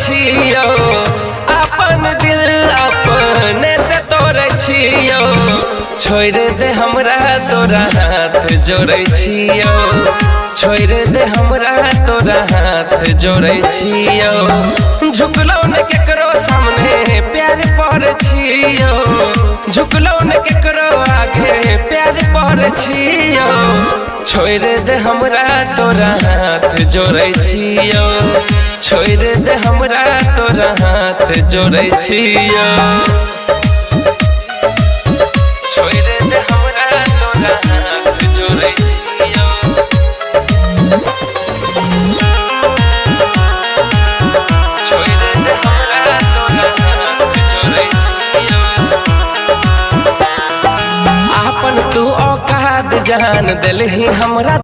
छियो, अपन दिल अपने से तोड़े छियो। छोड़ दे हमरा तोरा हाथ जोड़े छियो, छोड़ दे हमरा तोरा हाथ जोड़े छियो। झुकलो न केकरो सामने प्यार पर छियो, झुकलो न केकरो आगे प्यार पर छियो। छोड़ दे हमरा तोरा हाथ जोड़े छियो, छोड़ दे हमरा तोरा हाथ जोड़े छियो। छोड़ दे हमरा तोरा हाथ जोड़े छियो। छोड़ दे हमरा तोरा हाथ जोड़े छियो। आपन तू औकात जान दिलही हमरा।